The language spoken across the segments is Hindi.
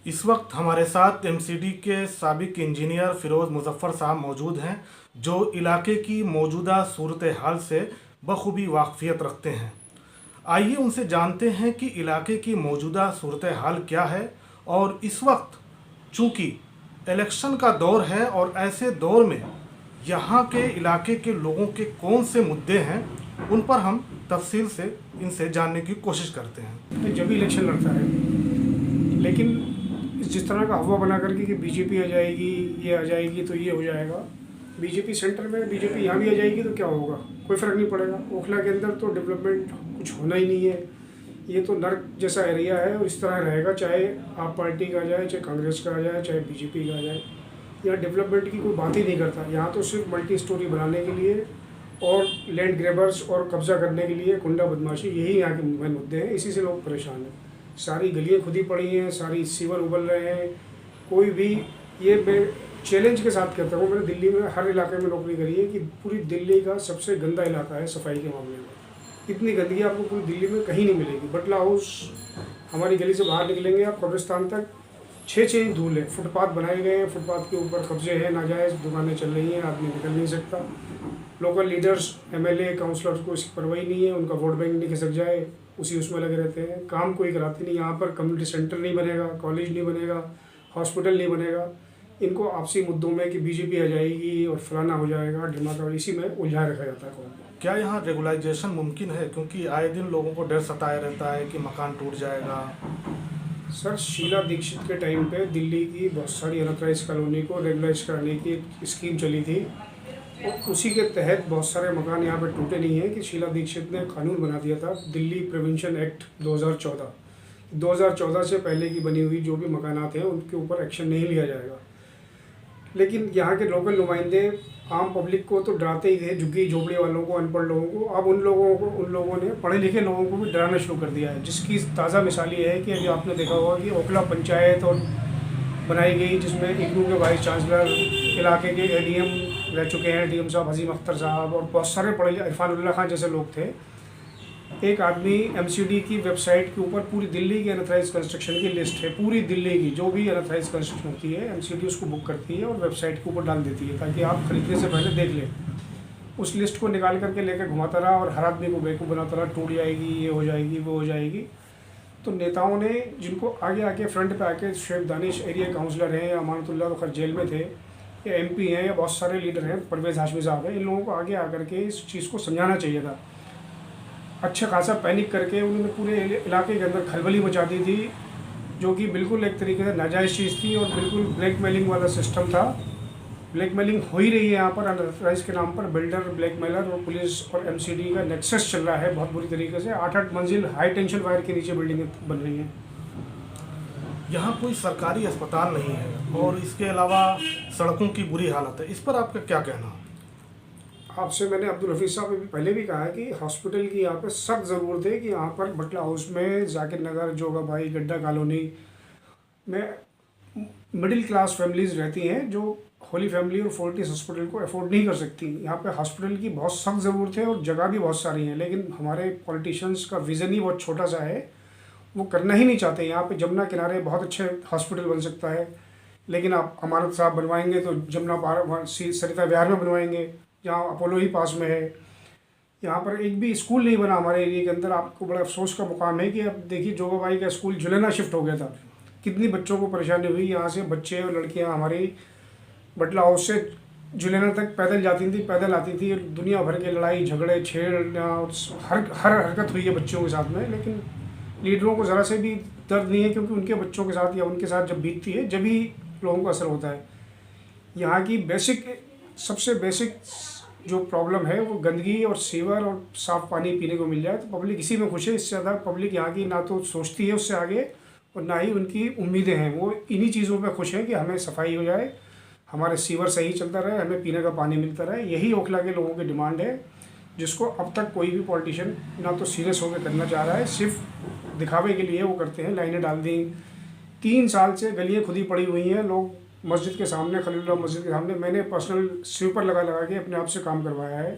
इस वक्त हमारे साथ एमसीडी के साबिक इंजीनियर फ़िरोज़ मुज़फ़्फ़र साहब मौजूद हैं, जो इलाके की मौजूदा सूरत हाल से बखूबी वाक़फ़ियत रखते हैं। आइए उनसे जानते हैं कि इलाके की मौजूदा सूरत हाल क्या है और इस वक्त चूँकि इलेक्शन का दौर है और ऐसे दौर में यहाँ के इलाके के लोगों के कौन से मुद्दे हैं, उन पर हम तफसील से इनसे जानने की कोशिश करते हैं। जब भी इलेक्शन लड़ता है, लेकिन जिस तरह का हवा बना करके कि बीजेपी आ जाएगी, ये आ जाएगी तो ये हो जाएगा, बीजेपी सेंटर में, बीजेपी यहाँ भी आ जाएगी तो क्या होगा, कोई फ़र्क नहीं पड़ेगा। ओखला के अंदर तो डेवलपमेंट कुछ होना ही नहीं है। ये तो नर्क जैसा एरिया है और इस तरह रहेगा, चाहे आप पार्टी का आ जाए, चाहे कांग्रेस का आ जाए, चाहे बीजेपी का आ जाए। यहाँ डेवलपमेंट की कोई बात ही नहीं करता। यहाँ तो सिर्फ मल्टी स्टोरी बनाने के लिए और लैंड ग्रेबर्स और कब्जा करने के लिए गुंडा बदमाशी, यही यहाँ के मेन मुद्दे हैं। इसी से लोग परेशान हैं। सारी गलियाँ खुदी पड़ी हैं, सारी सीवर उबल रहे हैं। कोई भी, ये मैं चैलेंज के साथ कहता हूँ, मैंने दिल्ली में हर इलाके में नौकरी करी है कि पूरी दिल्ली का सबसे गंदा इलाका है सफाई के मामले में। इतनी गंदगी आपको पूरी दिल्ली में कहीं नहीं मिलेगी। बटला हाउस, हमारी गली से बाहर निकलेंगे आप कब्रिस्तान तक 6-6 इंच धूल है। फुटपाथ बनाए गए हैं, फुटपाथ के ऊपर कब्जे हैं, नाजायज़ दुकानें चल रही हैं, आदमी निकल नहीं सकता। लोकल लीडर्स, एमएलए, काउंसलर्स को इसकी परवाह नहीं है, उनका वोट बैंक नहीं खिसक जाए, उसी उसमें लगे रहते हैं। काम कोई कराते नहीं। यहाँ पर कम्युनिटी सेंटर नहीं बनेगा, कॉलेज नहीं बनेगा, हॉस्पिटल नहीं बनेगा। इनको आपसी मुद्दों में कि बीजेपी आ जाएगी और फलाना हो जाएगा, ढिमाका, इसी में उलझाए रखा जाता है कौन को। क्या यहाँ रेगुलाइजेशन मुमकिन है? क्योंकि आए दिन लोगों को डर सताया रहता है कि मकान टूट जाएगा। सर, शीला दीक्षित के टाइम पे दिल्ली की बहुत सारी अनऑथराइज कॉलोनी को रेगुलाइज कराने की एक स्कीम चली थी और उसी के तहत बहुत सारे मकान यहाँ पे टूटे नहीं हैं कि शीला दीक्षित ने कानून बना दिया था, दिल्ली प्रिवेंशन एक्ट 2014। 2014 से पहले की बनी हुई जो भी मकानात हैं उनके ऊपर एक्शन नहीं लिया जाएगा। लेकिन यहाँ के लोकल नुमाइंदे आम पब्लिक को तो डराते ही थे, झुग्गी झोपड़ी वालों को, अनपढ़ लोगों को। अब उन लोगों ने पढ़े लिखे लोगों को भी डराना शुरू कर दिया है, जिसकी ताज़ा मिसाल ये है कि अभी आपने देखा होगा कि ओखला पंचायत और बनाई गई, जिसमें इग्नू के वाइस चांसलर, इलाके के एडीएम रह चुके हैं, डीएम साहब हजीम अख्तर साहब, और बहुत सारे पढ़े, इरफानुल्लाह खान जैसे लोग थे। एक आदमी एमसीडी की वेबसाइट के ऊपर पूरी दिल्ली की अनऑथराइज कंस्ट्रक्शन की लिस्ट है, पूरी दिल्ली की जो भी अनऑथराइज कंस्ट्रक्शन होती है एमसीडी उसको बुक करती है और वेबसाइट के ऊपर डाल देती है, ताकि आप खरीदने से पहले देख लें। उस लिस्ट को निकाल करके लेकर घुमाता रहा और हर आदमी को बेवकूफ़ बनाता रहा, टूट जाएगी, ये हो जाएगी, वो हो जाएगी। तो नेताओं ने, जिनको आगे आके फ्रंट पे आके, शेख दानिश एरिया काउंसलर हैं, या अमानतुल्लाह तो खैर जेल में थे, या एमपी हैं, या बहुत सारे लीडर हैं, परवेज़ हाशमी साहब हैं, इन लोगों को आगे आकर के इस चीज़ को समझाना चाहिए था। अच्छा खासा पैनिक करके उन्होंने पूरे इलाके के अंदर खलबली मचा दी थी, जो कि बिल्कुल एक तरीके से नाजायज़ चीज़ थी और बिल्कुल ब्लैकमेलिंग वाला सिस्टम था। ब्लैकमेलिंग हो ही रही है यहाँ पर, अनऑथराइज के नाम पर बिल्डर, ब्लैकमेलर और पुलिस और एमसीडी का नेक्सस चल रहा है बहुत बुरी तरीके से। 8-8 मंजिल हाई टेंशन वायर के नीचे बिल्डिंगें बन रही हैं। यहाँ कोई सरकारी अस्पताल नहीं है और इसके अलावा सड़कों की बुरी हालत है। इस पर आपका क्या कहना है? आपसे मैंने अब्दुल हफीज़ साहब ने पहले भी कहा है कि हॉस्पिटल की यहाँ पे सख्त ज़रूरत है कि यहाँ पर बटला हाउस में, जाकिर नगर, जोगा भाई, गड्ढा कॉलोनी में मिडिल क्लास फैमिलीज़ रहती हैं जो होली फैमिली और फोर्टिस हॉस्पिटल को अफोर्ड नहीं कर सकती। यहाँ पे हॉस्पिटल की बहुत सख्त ज़रूरत है और जगह भी बहुत सारी हैं, लेकिन हमारे पॉलिटिशियंस का विज़न ही बहुत छोटा सा है, वो करना ही नहीं चाहते। यहाँ पे जमुना किनारे बहुत अच्छे हॉस्पिटल बन सकता है, लेकिन आप अमानत साहब बनवाएंगे तो जमुना पार सरिता विहार में बनवाएंगे, जहाँ अपोलो ही पास में है। यहाँ पर एक भी स्कूल नहीं बना हमारे एरिया के अंदर। आपको बड़ा अफसोस का मुकाम है कि अब देखिए जोगा भाई का स्कूल झुलेना शिफ्ट हो गया था, कितनी बच्चों को परेशानी हुई। यहाँ से बच्चे और लड़कियाँ हमारी बटला हाउस से झुलेना तक पैदल जाती थी, पैदल आती थी। दुनिया भर के लड़ाई झगड़े छेड़ना और हर हरकत हुई है बच्चों के साथ में, लेकिन लीडरों को ज़रा से भी दर्द नहीं है, क्योंकि उनके बच्चों के साथ या उनके साथ जब बीतती है जब ही लोगों को असर होता है। यहाँ की सबसे बेसिक जो प्रॉब्लम है वो गंदगी और सीवर और साफ़ पानी पीने को मिल जाए तो पब्लिक इसी में खुश है। इससे ज़्यादा पब्लिक यहाँ की ना तो सोचती है उससे आगे और ना ही उनकी उम्मीदें हैं। वो इन्हीं चीज़ों पे खुश हैं कि हमें सफाई हो जाए, हमारे सीवर सही चलता रहे, हमें पीने का पानी मिलता रहे। यही ओखला के लोगों की डिमांड है, जिसको अब तक कोई भी पॉलिटिशियन ना तो सीरियस होकर करना चाह रहा है, सिर्फ दिखावे के लिए वो करते हैं। लाइनें डाल दी, 3 साल से गलियाँ खुदी पड़ी हुई हैं। लोग मस्जिद के सामने, खलीलुल्लाह मस्जिद के सामने, मैंने पर्सनल स्वीपर लगा के अपने आप से काम करवाया है।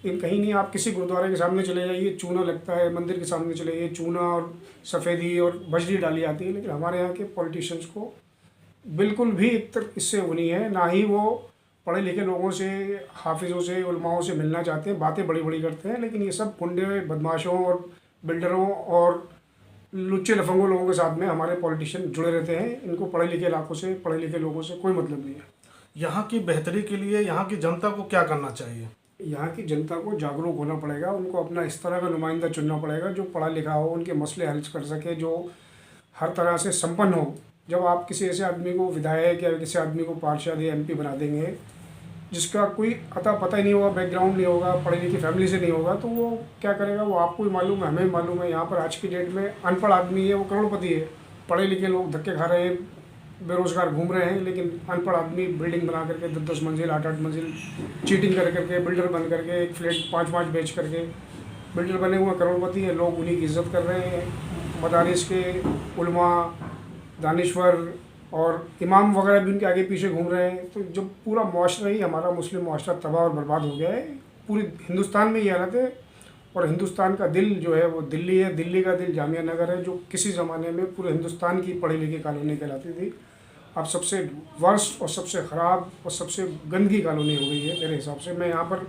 इन कहीं नहीं, आप किसी गुरुद्वारे के सामने चले जाइए चूना लगता है, मंदिर के सामने चले जाइए चूना और सफ़ेदी और बजरी डाली जाती है। लेकिन हमारे यहाँ के पॉलिटिशियंस को बिल्कुल भी इससे वो नहीं है, ना ही वो पढ़े लिखे लोगों से, हाफिज़ों से, उलमाओं से मिलना चाहते हैं। बातें बड़ी बड़ी करते हैं, लेकिन ये सब गुंडे, बदमाशों और बिल्डरों और लुच्चे लफंगों लोगों के साथ में हमारे पॉलिटिशियन जुड़े रहते हैं। इनको पढ़े लिखे इलाकों से, पढ़े लिखे लोगों से कोई मतलब नहीं है। यहाँ की बेहतरी के लिए यहाँ की जनता को क्या करना चाहिए? यहाँ की जनता को जागरूक होना पड़ेगा, उनको अपना इस तरह का नुमाइंदा चुनना पड़ेगा जो पढ़ा लिखा हो, उनके मसले हल कर सके, जो हर तरह से संपन्न हो। जब आप किसी ऐसे आदमी को विधायक या किसी आदमी को पार्षद या एमपी बना देंगे जिसका कोई अता पता ही नहीं होगा, बैकग्राउंड नहीं होगा, पढ़ी लिखी फैमिली से नहीं होगा, तो वो क्या करेगा? वो आपको ही मालूम है, हमें भी मालूम है। यहाँ पर आज की डेट में अनपढ़ आदमी है वो करोड़पति है, पढ़े लिखे लोग धक्के खा रहे हैं, बेरोजगार घूम रहे हैं, लेकिन अनपढ़ आदमी बिल्डिंग बना करके 10-10 मंजिल, 8-8 मंजिल चीटिंग कर करके, बिल्डर बन करके, एक फ्लैट 5-5 बेच करके बिल्डर बने हुए करोड़पति हैं। लोग उन्हीं की इज्जत कर रहे हैं। मदारिस के उलमा, दानिश्वर और इमाम वगैरह भी उनके आगे पीछे घूम रहे हैं। तो जब पूरा मुआशरा ही हमारा मुस्लिम मुआशरा तबाह और बर्बाद हो गया है, पूरी हिंदुस्तान में ये हालत है। और हिंदुस्तान का दिल जो है वो दिल्ली है, दिल्ली का दिल जामिया नगर है, जो किसी ज़माने में पूरे हिंदुस्तान की पढ़ी लिखी कॉलोनी कहलाती थी। अब सबसे वर्स्ट और सबसे ख़राब और सबसे गंदगी कॉलोनी हो गई है मेरे हिसाब से। मैं यहाँ पर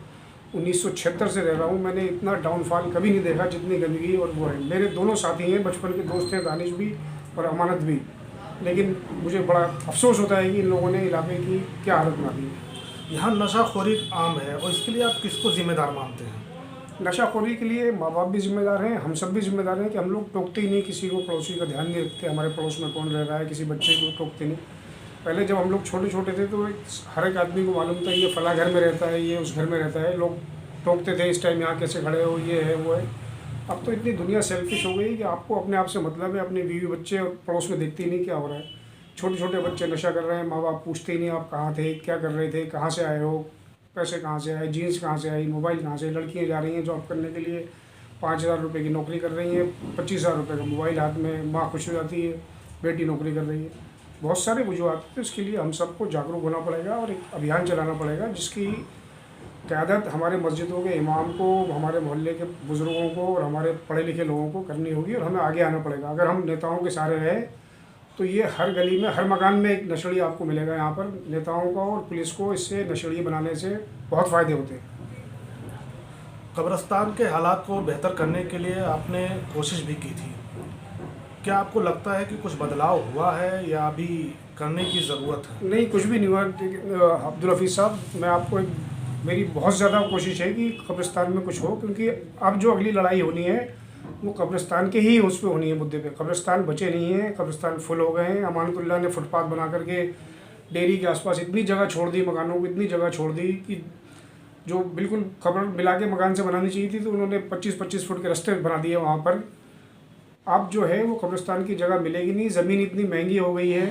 1976 से रह रहा हूँ, मैंने इतना डाउनफॉल कभी नहीं देखा जितनी गंदगी और वो है। मेरे दोनों साथी हैं, बचपन के दोस्त हैं, दानिश भी और अमानत भी, लेकिन मुझे बड़ा अफसोस होता है कि इन लोगों ने इलाके की क्या हालत बना दी है। यहाँ नशाखोरी आम है और इसके लिए आप किसको जिम्मेदार मानते हैं? नशाखोरी के लिए माँ बाप भी जिम्मेदार हैं, हम सब भी जिम्मेदार हैं कि हम लोग टोकते ही नहीं किसी को, पड़ोसी का ध्यान नहीं रखते, हमारे पड़ोस में कौन रह रहा है, किसी बच्चे को टोकते नहीं। पहले जब हम लोग छोटे छोटे थे तो हर एक आदमी को मालूम था ये फला घर में रहता है, ये उस घर में रहता है, लोग टोकते थे इस टाइम यहाँ कैसे खड़े हो, ये है वो है। अब तो इतनी दुनिया सेल्फिश हो गई कि आपको अपने आप से मतलब है, अपने बीवी बच्चे और पड़ोस में देखते ही नहीं क्या हो रहा है। छोटे छोटे बच्चे नशा कर रहे हैं, माँ बाप पूछते ही नहीं आप कहाँ थे, क्या कर रहे थे, कहाँ से आए हो, पैसे कहाँ से आए, जीन्स कहाँ से आई, मोबाइल कहाँ से। लड़कियाँ जा रही हैं जॉब करने के लिए, 5,000 रुपये की नौकरी कर रही हैं, 25,000 रुपये का मोबाइल हाथ में, माँ खुश हो जाती है, बेटी नौकरी कर रही है। बहुत सारे वजूहत हैं। तो इसके लिए हम सबको जागरूक होना पड़ेगा और एक अभियान चलाना पड़ेगा जिसकी क़यादत हमारे मस्जिदों के इमाम को, हमारे मोहल्ले के बुज़ुर्गों को और हमारे पढ़े लिखे लोगों को करनी होगी। और हमें आगे आना पड़ेगा। अगर हम नेताओं के सहारे रहे तो ये हर गली में, हर मकान में एक नशेड़ी आपको मिलेगा। यहाँ पर नेताओं को और पुलिस को इससे नशेड़ी बनाने से बहुत फ़ायदे होते हैं। कब्रिस्तान के हालात को बेहतर करने के लिए आपने कोशिश भी की थी, क्या आपको लगता है कि कुछ बदलाव हुआ है या अभी करने की ज़रूरत है? नहीं, कुछ भी नहीं हुआ अब्दुल हफीज़ साहब। मैं आपको मेरी बहुत ज़्यादा कोशिश है कि कब्रिस्तान में कुछ हो, क्योंकि अब जो अगली लड़ाई होनी है वो कब्रिस्तान के ही उस पर होनी है, मुद्दे पे। कब्रिस्तान बचे नहीं हैं, कब्रिस्तान फुल हो गए हैं। अमानतुल्लाह ने फुटपाथ बना करके डेयरी के आसपास इतनी जगह छोड़ दी, मकानों को इतनी जगह छोड़ दी कि जो बिल्कुल कब्र मिला के मकान से बनानी चाहिए थी तो उन्होंने 25-25 फुट के रास्ते बना दिए वहाँ पर। अब जो है वो कब्रिस्तान की जगह मिलेगी नहीं। ज़मीन इतनी महंगी हो गई है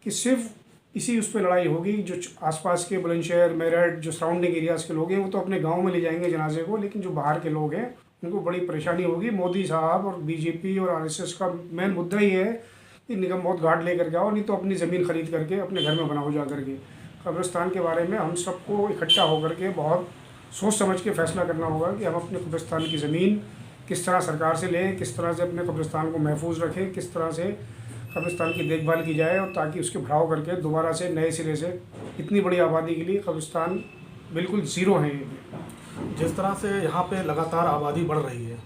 कि सिर्फ इसी उस पर लड़ाई होगी। जो आसपास के बुलंदशहर, मेरठ, जो सराउंडिंग एरियाज़ के लोग हैं वो तो अपने गांव में ले जाएंगे जनाजे को, लेकिन जो बाहर के लोग हैं उनको बड़ी परेशानी होगी। मोदी साहब और बीजेपी और आरएसएस का मेन मुद्दा ही है कि निगम बहुत घाट लेकर के आओ, नहीं तो अपनी ज़मीन खरीद करके अपने घर में बनाओ जा करके। कब्रिस्तान के बारे में हम सबको इकट्ठा होकर के बहुत सोच समझ के फ़ैसला करना होगा कि हम अपने कब्रिस्तान की ज़मीन किस तरह सरकार से लें, किस तरह से अपने कब्रिस्तान को महफूज रखें, किस तरह से कब्रिस्तान की देखभाल की जाए, और ताकि उसके बढ़ाव करके दोबारा से नए सिरे से इतनी बड़ी आबादी के लिए कब्रिस्तान बिल्कुल ज़ीरो है। जिस तरह से यहाँ पे लगातार आबादी बढ़ रही है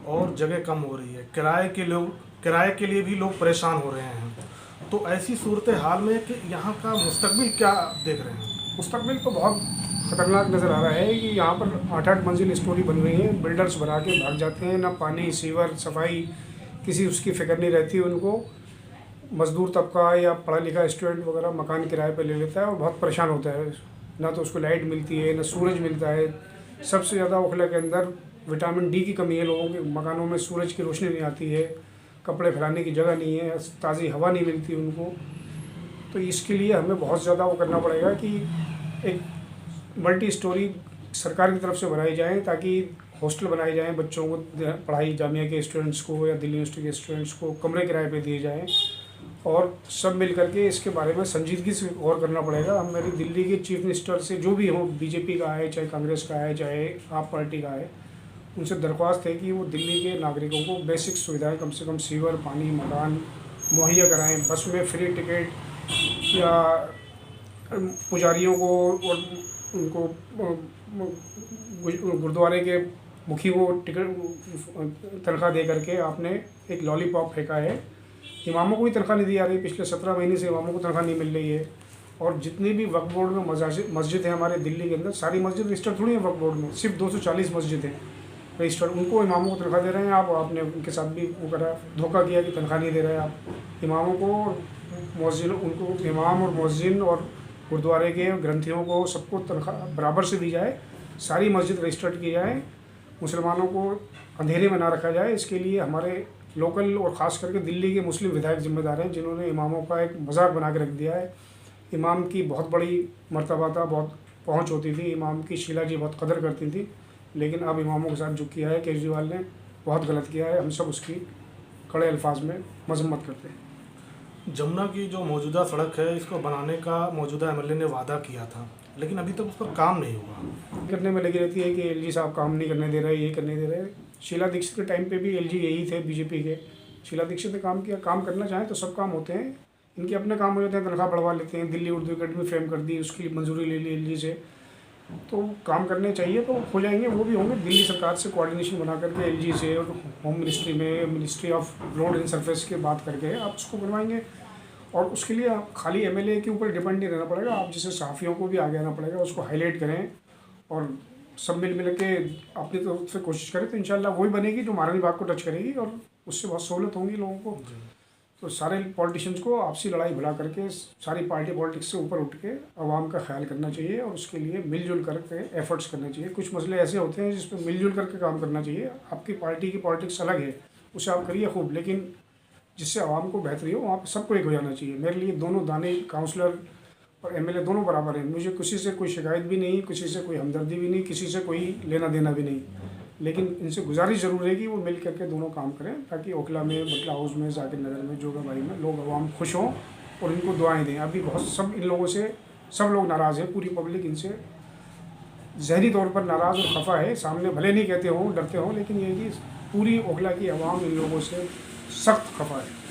और जगह कम हो रही है, किराए के लिए भी लोग परेशान हो रहे हैं, तो ऐसी सूरत हाल में कि यहाँ का मुस्तकबिल क्या देख रहे हैं? मुस्तकबिल तो बहुत ख़तरनाक नज़र आ रहा है कि यहाँ पर 8-8 मंजिल स्टोरी बन रही है, बिल्डर्स बना के भाग जाते हैं। ना पानी, सीवर, सफाई किसी उसकी फ़िक्र नहीं रहती उनको। मज़दूर तबका या पढ़ा लिखा स्टूडेंट वगैरह मकान किराए पर ले लेता है और बहुत परेशान होता है। ना तो उसको लाइट मिलती है, ना सूरज मिलता है। सबसे ज़्यादा ओखला के अंदर विटामिन डी की कमी है लोगों के मकानों में, सूरज की रोशनी नहीं आती है, कपड़े फैलाने की जगह नहीं है, ताज़ी हवा नहीं मिलती उनको। तो इसके लिए हमें बहुत ज़्यादा वो करना पड़ेगा कि एक मल्टी स्टोरी सरकार की तरफ से बनाई जाए, ताकि हॉस्टल बनाए जाएँ बच्चों को, पढ़ाई जामिया के स्टूडेंट्स को या दिल्ली यूनिवर्सिटी के स्टूडेंट्स को कमरे किराए पे दिए जाएँ। और सब मिल करके इसके बारे में संजीदगी से गौर करना पड़ेगा। हम मेरी दिल्ली के चीफ मिनिस्टर से, जो भी हो, बीजेपी का है, चाहे कांग्रेस का है, चाहे आप पार्टी का है, उनसे दरख्वास्त है कि वो दिल्ली के नागरिकों को बेसिक सुविधाएं, कम से कम सीवर, पानी, मकान मुहैया कराएं। बस में फ्री टिकट या पुजारियों को और उनको गुरुद्वारे के मुखी को टिकट तनख्वाह दे करके आपने एक लॉलीपॉप फेंका है। इमामों को भी तनख्वाह नहीं दी जा रही, पिछले 17 महीने से इमामों को तनख्वाह नहीं मिल रही है। और जितनी भी वक्फ बोर्ड में मस्जिद है हमारे दिल्ली के अंदर, सारी मस्जिद रजिस्टर्ड थोड़ी है वक्फ बोर्ड में, सिर्फ 240 मस्जिद हैं रजिस्टर्ड। उनको इमामों को तनख्वाह दे रहे हैं आप, आपने उनके साथ भी वो करा, धोखा किया कि तनख्वाह नहीं दे रहे आप इमामों को, मुअज्जिन, उनको इमाम और मुअज्जिन और गुरुद्वारे के ग्रंथियों को सबको तनख्वाह बराबर से दी जाए, सारी मस्जिद रजिस्टर्ड की जाए, मुसलमानों को अंधेरे में ना रखा जाए। इसके लिए हमारे लोकल और ख़ास करके दिल्ली के मुस्लिम विधायक जिम्मेदार हैं, जिन्होंने इमामों का एक मजाक बना के रख दिया है। इमाम की बहुत बड़ी मर्तबा था, बहुत पहुँच होती थी, इमाम की शीला जी बहुत कदर करती थी, लेकिन अब इमामों के साथ जो किया है केजरीवाल ने, बहुत गलत किया है। हम सब उसकी कड़े अल्फाज में मजम्मत करते हैं। जमुना की जो मौजूदा सड़क है, इसको बनाने का मौजूदा एमएलए ने वादा किया था, लेकिन अभी तक उस पर काम नहीं हुआ। करने में लगी रहती है कि एलजी साहब काम नहीं करने दे रहे, ये करने दे रहे। शीला दीक्षित के टाइम पे भी एलजी यही थे, बीजेपी के। शीला दीक्षित ने काम किया, काम करना चाहें तो सब काम होते हैं, इनके अपने काम हो जाते हैं, तनख्वाह बढ़वा लेते हैं। दिल्ली उर्दू अकेडमी फ्रेम कर दी, उसकी मंजूरी ले ली एलजी से, तो काम करने चाहिए तो हो जाएंगे, वो भी होंगे। दिल्ली सरकार से कोऑर्डिनेशन बना करके एलजी से और होम मिनिस्ट्री में, ministry of road and surface के बात करके आप उसको बनवाएंगे। और उसके लिए आप खाली एमएलए के ऊपर डिपेंड नहीं रहना पड़ेगा, आप जैसे सहाफ़ियों को भी आगे आना पड़ेगा, उसको हाईलाइट करें और सब मिल के अपनी तरफ से कोशिश करें, तो इंशाल्लाह वही बनेगी जो महारानी बाग को टच करेगी और उससे बहुत सहूलत होंगी लोगों को। तो सारे पॉलिटिशियंस को आपसी लड़ाई भिड़ा करके, सारी पार्टी पॉलिटिक्स से ऊपर उठ के आवाम का ख्याल करना चाहिए और उसके लिए मिलजुल करके एफर्ट्स करने चाहिए। कुछ मसले ऐसे होते हैं जिस पर मिलजुल करके काम करना चाहिए। आपकी पार्टी की पॉलिटिक्स अलग है, उसे आप करिए खूब, लेकिन जिससे आवाम को बेहतरी हो वहाँ पर सबको एक हो जाना चाहिए। मेरे लिए दोनों दानी काउंसलर और एमएलए दोनों बराबर हैं। मुझे किसी से कोई शिकायत भी नहीं, किसी से कोई हमदर्दी भी नहीं, किसी से कोई लेना देना भी नहीं, लेकिन इनसे गुजारिश ज़रूर है कि वो मिल करके दोनों काम करें, ताकि ओखला में, बटला हाउस में, जाकिर नगर में, जोगाबाई में लोग आवाम खुश हों और इनको दुआएं दें। अभी बहुत सब इन लोगों से सब लोग नाराज़ हैं, पूरी पब्लिक इनसे ज़हनी तौर पर नाराज़ और खफा है। सामने भले नहीं कहते हों, डरते हों, लेकिन ये कि पूरी ओखला की आवाम इन लोगों से सख्त खफा है।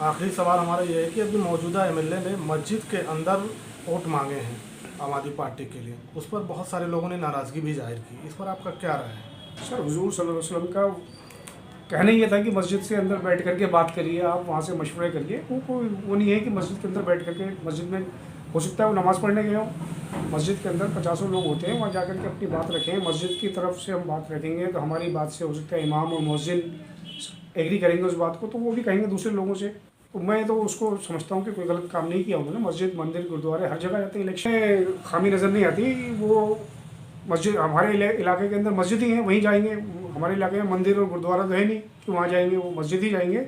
आखिरी सवाल हमारा ये है कि अभी मौजूदा एमएलए ने मस्जिद के अंदर वोट मांगे हैं आम आदमी पार्टी के लिए, उस पर बहुत सारे लोगों ने नाराज़गी भी जाहिर की, इस पर आपका क्या राय है? सर, हुजूर सल्लल्लाहु अलैहि वसल्लम का कहना ये था कि मस्जिद से अंदर बैठ करके बात करिए, आप वहाँ से मशवरे करिए। वो नहीं है कि मस्जिद के अंदर बैठ करके, मस्जिद में हो सकता है वो नमाज़ पढ़ने गए हों, मस्जिद के अंदर 50 लोग होते हैं, वहाँ जा कर के अपनी बात रखें। मस्जिद की तरफ से हम बात रखेंगे तो हमारी बात से हो सकता है इमाम और मुअज्जिन एग्री करेंगे उस बात को, तो वो भी कहेंगे दूसरे लोगों से। तो मैं तो उसको समझता हूँ कि कोई गलत काम नहीं किया उन्होंने। मस्जिद, मंदिर, गुरुद्वारे हर जगह जाते हैं, इलेक्शन खामी नज़र नहीं आती। वो मस्जिद हमारे इलाके के अंदर मस्जिद ही है, वहीं जाएंगे। हमारे इलाके में मंदिर और गुरुद्वारा तो है नहीं कि वहाँ जाएंगे, वो मस्जिद ही जाएंगे।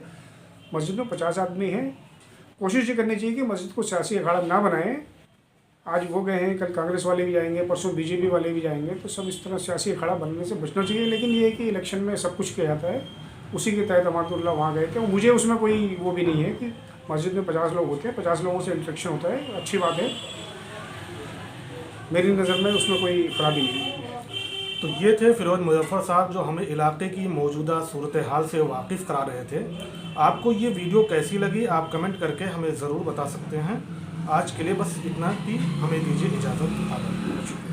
मस्जिद में 50 आदमी हैं। कोशिश ये करनी चाहिए कि मस्जिद को सियासी अखाड़ा ना बनाएं। आज वो गए हैं, कल कांग्रेस वाले भी जाएंगे, परसों बीजेपी वाले भी जाएंगे, तो सब इस तरह सियासी अखाड़ा बनने से बचना चाहिए। लेकिन ये है कि इलेक्शन में सब कुछ किया जाता है, उसी के तहत अमातुल्लाह वहाँ गए थे। मुझे उसमें कोई वो भी नहीं है कि मस्जिद में 50 लोग होते हैं, 50 लोगों से इंटरेक्शन होता है, अच्छी बात है, मेरी नज़र में उसमें कोई खराबी नहीं है। तो ये थे फिरोज मुजफ्फर साहब, जो हमें इलाके की मौजूदा सूरत हाल से वाकिफ़ करा रहे थे। आपको ये वीडियो कैसी लगी आप कमेंट करके हमें ज़रूर बता सकते हैं। आज के लिए बस इतना ही, हमें दीजिए इजाज़त।